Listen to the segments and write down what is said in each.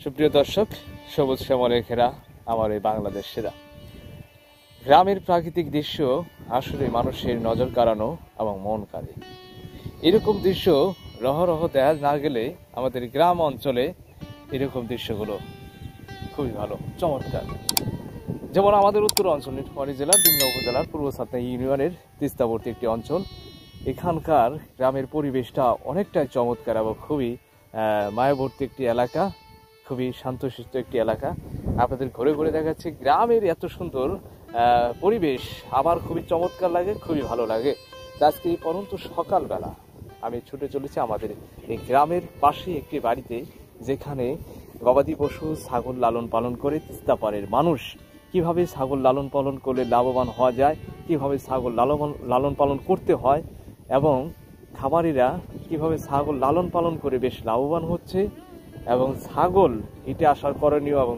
সুপ্রিয় দর্শক, সবুজ শ্যামলে ঘেরা আমার এই বাংলাদেশ সেরা গ্রামের প্রাকৃতিক দৃশ্য আসলে মানুষের নজর কাড়ানো এবং মন কাড়ে। এরকম দৃশ্য রহ দেখা না গেলে আমাদের গ্রাম অঞ্চলে এরকম দৃশ্যগুলো খুবই ভালো, চমৎকার। যেমন আমাদের উত্তর অঞ্চল নীলফামারী জেলার ডিমলা উপজেলার পূর্ব ছাতনা ইউনিয়নের তিস্তাবর্তী একটি অঞ্চল। এখানকার গ্রামের পরিবেশটা অনেকটাই চমৎকার এবং খুবই মায়াবর্তী একটি এলাকা, খুবই শান্তশিষ্ট একটি এলাকা। আপনাদের ঘুরে ঘুরে দেখাচ্ছি গ্রামের এত সুন্দর পরিবেশ, আবার খুবই চমৎকার লাগে, খুবই ভালো লাগে। আজকে এই পরন্ত সকালবেলা আমি ছুটে চলেছি আমাদের এই গ্রামের পাশে একটি বাড়িতে, যেখানে গবাদি পশু ছাগল লালন পালন করে তিস্তাপাড়ের মানুষ কিভাবে ছাগল লালন পালন করলে লাভবান হওয়া যায়, কিভাবে ছাগল লালন পালন করতে হয় এবং খামারিরা কিভাবে ছাগল লালন পালন করে বেশ লাভবান হচ্ছে, এবং ছাগল হিটে আসার করণীয় এবং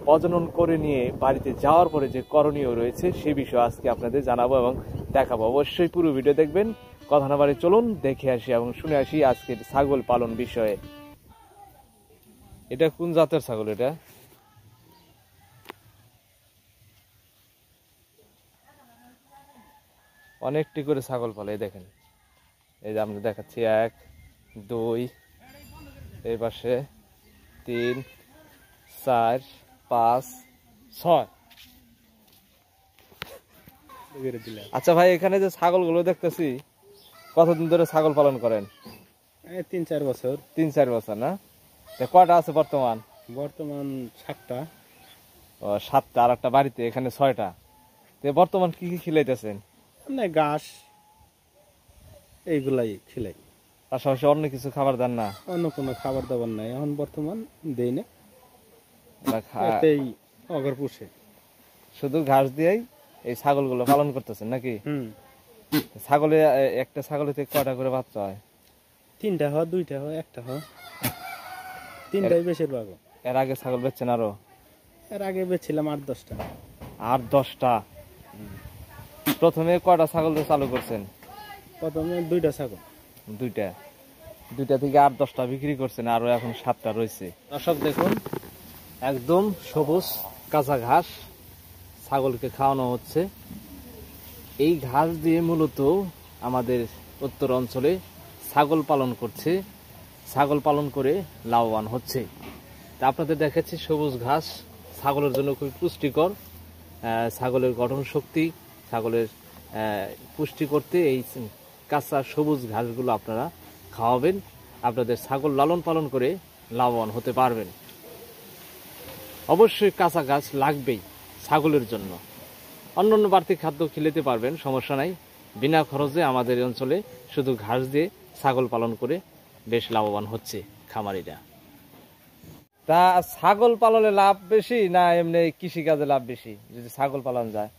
প্রজনন করে নিয়ে বাড়িতে যাওয়ার পরে যে করণীয় রয়েছে সে বিষয়ে আজকে আপনাদের জানাবো এবং দেখাবো। অবশ্যই পুরো ভিডিও দেখবেন। কথা না বাড়ি চলুন দেখে আসি এবং শুনে আসি আজকের ছাগল পালন বিষয়ে। এটা কোন জাতের ছাগল? এটা অনেকটি করে ছাগল পালে, দেখেন। এই যে আমরা দেখাচ্ছি 1 2 এই পাশে 3 4 5 6। আচ্ছা ভাই, এখানে যে ছাগলগুলো দেখতেছি, কতদিন ধরে ছাগল পালন করেন? 3-4 বছর। 3-4 বছর না? কয়টা আছে বর্তমান? বর্তমান 7টা। ও 7টা, আর একটা বাড়িতে এখানে 6টা। বর্তমান কি কি খিলাইতেছেন? ঘাস এইগুলাই খিলাই, পাশাপাশি অন্য কিছু খাবার দেন না? অন্য কোনো খাবার দাবার নাই এখন বর্তমান দেই না, অগর পুষে শুধু ঘাস দিয়েই এই ছাগলগুলো পালন করতেছেন নাকি? ছাগলে একটা ছাগলেতে কয়টা করে বাচ্চা হয়? 3টা হয়, 2টা হয়, 1টা হয়, 3টাই বেশিরভাগ। এর আগে ছাগল বেচছেন আরো? এর আগে বেচছিলাম 8-10টা। 8-10টা? প্রথমে কয়টা ছাগল চালু করছেন? প্রথমে 2টা ছাগল। 2টা থেকে 8-10টা বিক্রি করছেন, আরো এখন 7টা রয়েছে। দর্শক দেখুন, একদম সবুজ কাঁচা ঘাস ছাগলকে খাওয়ানো হচ্ছে। এই ঘাস দিয়ে মূলত আমাদের উত্তর অঞ্চলে ছাগল পালন করছে, ছাগল পালন করে লাভবান হচ্ছে। তা আপনাদের দেখাচ্ছি সবুজ ঘাস ছাগলের জন্য খুবই পুষ্টিকর। ছাগলের গঠন শক্তি, ছাগলের পুষ্টি করতে এই কাঁচা সবুজ ঘাসগুলো আপনারা খাওয়াবেন, আপনাদের ছাগল লালন পালন করে লাভবান হতে পারবেন। অবশ্যই কাঁচা ঘাস লাগবেই ছাগলের জন্য। অন্যান্য বাড়তি খাদ্য খেলেতে পারবেন, সমস্যা নাই। বিনা খরচে আমাদের অঞ্চলে শুধু ঘাস দিয়ে ছাগল পালন করে বেশ লাভবান হচ্ছে খামারিরা। তা ছাগল পালনে লাভ বেশি না এমনি কৃষিকাজে লাভ বেশি যদি ছাগল পালন যায়?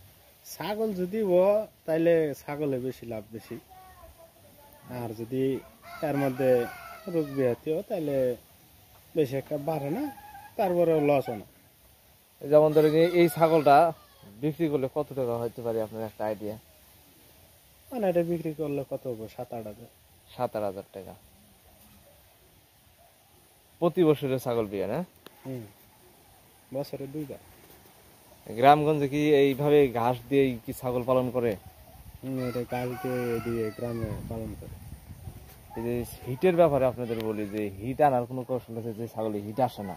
ছাগল যদি তাইলে ছাগলে বেশি লাভ বেশি, আর যদি তার মধ্যে রোগ ব্যাধিও তাইলে বেশি একটা বাড়ে না, তারপরেও লস হয় না। যেমন ধরে এই ছাগলটা বিক্রি করলে কত টাকা হইতে পারে আপনার একটা আইডিয়া? মানে এটা বিক্রি করলে কত হবে? 7-8 হাজার। 7-8 হাজার টাকা প্রতি বছরের ছাগল বিয়ে না? বছরে 2বার। গ্রামগঞ্জে কি এইভাবে ঘাস দিয়ে কি ছাগল পালন করে? এটা ঘাস দিয়ে গ্রামে পালন করে। এই যে হিটের ব্যাপারে আপনাদের বলি, যে হিট আনার কোনো কৌশল আছে? যে ছাগলে হিট আসে না,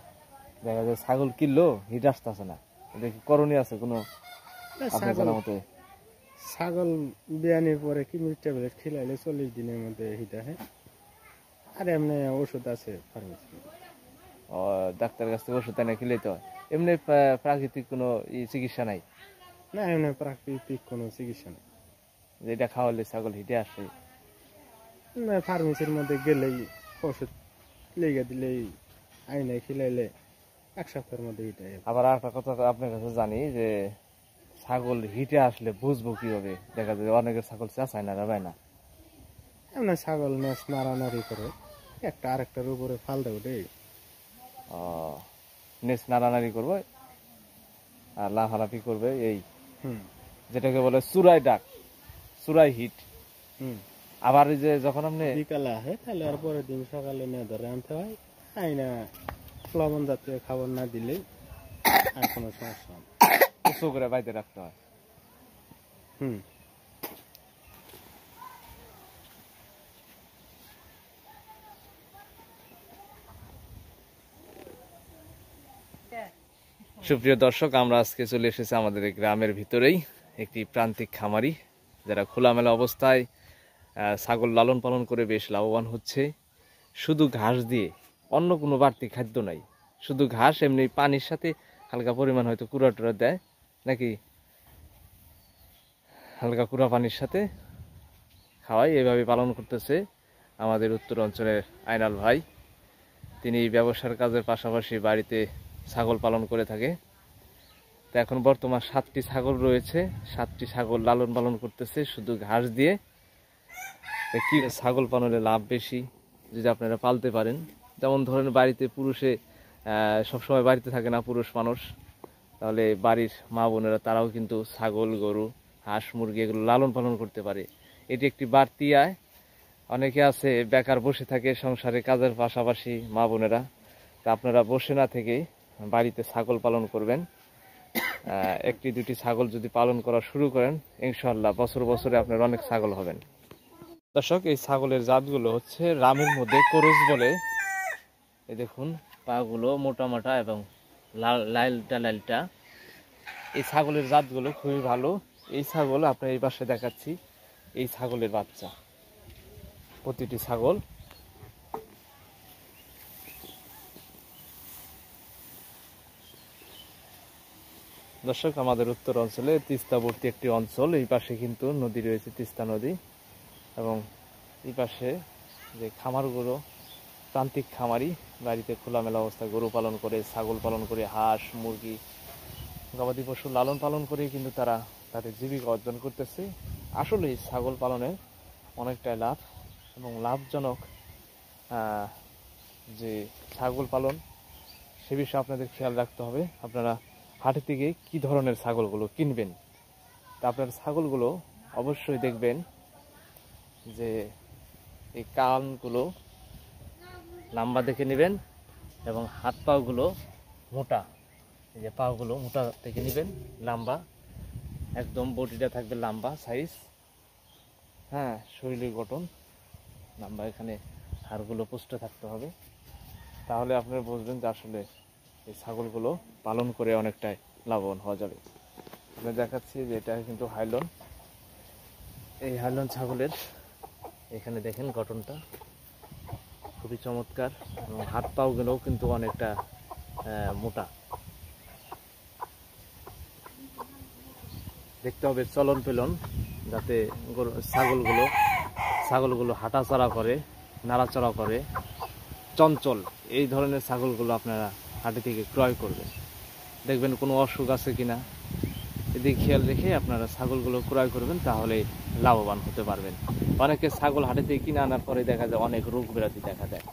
দেখা যায় ছাগল কিনলো হিট আসতেছে না, এটা কি করণীয় আছে কোনো আপনার জানার মতে? ছাগল বিয়ানির পরে কিডনি ট্যাবলেট খিলাইলে 40 দিনের মধ্যে হিট আসে। আর এমনি ওষুধ আছে ফার্মেসি। ও, ডাক্তারের কাছ থেকে ওষুধ এনে খিলাইতে হয়? এমনি প্রাকৃতিক কোনো চিকিৎসা নাই? না, এমনি প্রাকৃতিক কোনো চিকিৎসা নেই যেটা খাওয়ালে ছাগল হিটে আসে। ফার্মেসির মধ্যে গেলেই ওষুধ লেগে দিলেই আইনে খিলাইলে 1 সপ্তাহের মধ্যে হিট আসে। আবার একটা কথা আপনার কাছে জানি, যে ছাগল হিটে আসলে বুঝবো কিভাবে? দেখা যায় অনেকের ছাগল চেঁচায় না, রাবায় না। এমনি ছাগল নেস নাড়ানাড়ি করে একটা আরেকটার উপরে ফালতে ওঠে। নেস নাড়ানাড়ি করবে আর লাফালাফি করবে, এই যেটাকে বলে চুরাই ডাক, চুরাই হিট। আবার এই যে যখন আপনি বিকালে আসে তাহলে আর পরের দিন সকালে নিয়ে ধরে আনতে হয়, আইনা লবণ জাতীয় খাবার না দিলে আর কোনো সমস্যা হবে উঁচু করে বাইতে রাখতে হয়। হুম। সুপ্রিয় দর্শক, আমরা আজকে চলে এসেছি আমাদের এই গ্রামের ভিতরেই একটি প্রান্তিক খামারি যারা খোলামেলা অবস্থায় ছাগল লালন পালন করে বেশ লাভবান হচ্ছে। শুধু ঘাস দিয়ে, অন্য কোনো বাড়তি খাদ্য নাই, শুধু ঘাস, এমনি পানির সাথে হালকা পরিমাণ হয়তো কুড়া টুড়া দেয় নাকি, হালকা কুড়া পানির সাথে খাওয়াই, এভাবে পালন করতেছে আমাদের উত্তর অঞ্চলের আইনাল ভাই। তিনি ব্যবসার কাজের পাশাপাশি বাড়িতে ছাগল পালন করে থাকে। তো এখন বর্তমান 7টি ছাগল রয়েছে, 7টি ছাগল লালন পালন করতেছে শুধু ঘাস দিয়ে। কি ছাগল পালনে লাভ বেশি যদি আপনারা পালতে পারেন। যেমন ধরেন বাড়িতে পুরুষে সবসময় বাড়িতে থাকে না পুরুষ মানুষ, তাহলে বাড়ির মা বোনেরা তারাও কিন্তু ছাগল, গরু, হাঁস, মুরগি এগুলো লালন পালন করতে পারে। এটি একটি বাড়তি আয়। অনেকে আছে বেকার বসে থাকে সংসারে কাজের পাশাপাশি মা বোনেরা, তা আপনারা বসে না থেকে বাড়িতে ছাগল পালন করবেন। একটি দুটি ছাগল যদি পালন করা শুরু করেন, ইনশাআল্লাহ বছর বছরে আপনার অনেক ছাগল হবেন। দর্শক, এই ছাগলের জাতগুলো হচ্ছে রামের মধ্যে করজ বলে। এই দেখুন পাগুলো মোটা মোটা এবং লালটা লালটা। এই ছাগলের জাতগুলো খুবই ভালো। এই ছাগল আপনার এই পাশে দেখাচ্ছি, এই ছাগলের বাচ্চা, প্রতিটি ছাগল। দর্শক, আমাদের উত্তর অঞ্চলে তিস্তাবর্তী একটি অঞ্চল, এই পাশে কিন্তু নদী রয়েছে, তিস্তা নদী, এবং এই পাশে যে খামারগুলো, প্রান্তিক খামারি বাড়িতে খোলামেলা অবস্থায় গরু পালন করে, ছাগল পালন করে, হাঁস, মুরগি, গবাদি পশু লালন পালন করে কিন্তু তারা তাদের জীবিকা অর্জন করতেছে। আসলে এই ছাগল পালনে অনেকটাই লাভ এবং লাভজনক। যে ছাগল পালন সে বিষয়ে আপনাদের খেয়াল রাখতে হবে। আপনারা হাটে থেকে কি ধরনের ছাগলগুলো কিনবেন, তা আপনার ছাগলগুলো অবশ্যই দেখবেন যে এই কানগুলো লম্বা দেখে নেবেন এবং হাত পাগুলো মোটা, এই যে পাগুলো মোটা দেখে নেবেন, লম্বা একদম, বডিটা থাকবে লম্বা সাইজ, হ্যাঁ, শরীরের গঠন লম্বা, এখানে হাড়গুলো পুষ্ট থাকতে হবে। তাহলে আপনারা বুঝবেন যে আসলে এই ছাগলগুলো পালন করে অনেকটাই লাভবান হওয়া যাবে। আমি দেখাচ্ছি যে এটা কিন্তু হাইলন। এই হাইলন ছাগলের এখানে দেখেন গঠনটা খুবই চমৎকার এবং হাত পাগুলোও কিন্তু অনেকটা মোটা। দেখতে হবে চলন পেলন, যাতে ছাগলগুলো হাঁটাচড়া করে, নাড়াচড়া করে, চঞ্চল, এই ধরনের ছাগলগুলো আপনারা হাটে থেকে ক্রয় করবেন। দেখবেন কোনো অসুখ আছে কিনা, এদিকে খেয়াল রেখে আপনারা ছাগলগুলো ক্রয় করবেন, তাহলে লাভবান হতে পারবেন। অনেকে ছাগল হাটে থেকে কিনে আনার পরে দেখা যায় অনেক রোগ ব্যাধি দেখা দেয়।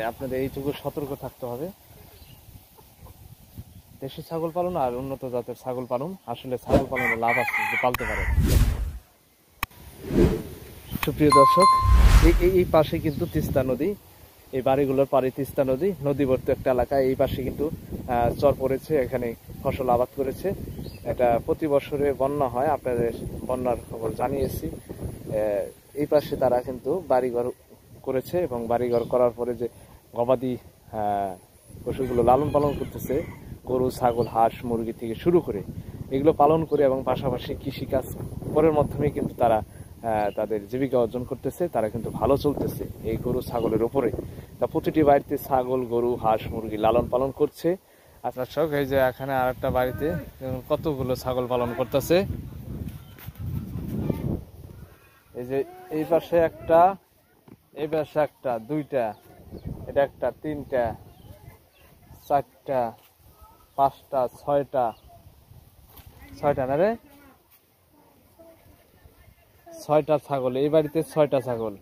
আপনাদের এইটুকু সতর্ক থাকতে হবে। দেশি ছাগল পালন আর উন্নত জাতের ছাগল পালন, আসলে ছাগল পালনের লাভ আছে যদি পালতে পারেন। সুপ্রিয় দর্শক, এই পাশে কিন্তু তিস্তা নদী, এই বাড়িগুলোর পাড়ে তিস্তা নদী, নদীবর্তী একটা এলাকা। এই পাশে কিন্তু চর পড়েছে, এখানে ফসল আবাদ করেছে। এটা প্রতি বছরে বন্যা হয়, আপনাদের বন্যার খবর জানিয়েছি। এই পাশে তারা কিন্তু বাড়িঘর করেছে এবং বাড়িঘর করার পরে যে গবাদি পশুগুলো লালন পালন করতেছে, গরু, ছাগল, হাঁস, মুরগি থেকে শুরু করে এগুলো পালন করে এবং পাশাপাশি কৃষিকাজ করার মাধ্যমে কিন্তু তারা তাদের জীবিকা অর্জন করতেছে। তারা কিন্তু ভালো চলতেছে এই গরু ছাগলের উপরে। তা প্রতিটি বাড়িতে ছাগল, গরু, হাঁস, মুরগি লালন পালন করছে। আপনার সব এই যে এখানে আর একটা বাড়িতে কতগুলো ছাগল পালন করতেছে। এই যে এই পাশে একটা, এই পাশে একটা, দুইটা, এটা একটা, তিনটা, চারটা, পাঁচটা, ছয়টা না রে, 6টা ছাগল। এই বাড়িতে 6টা ছাগল।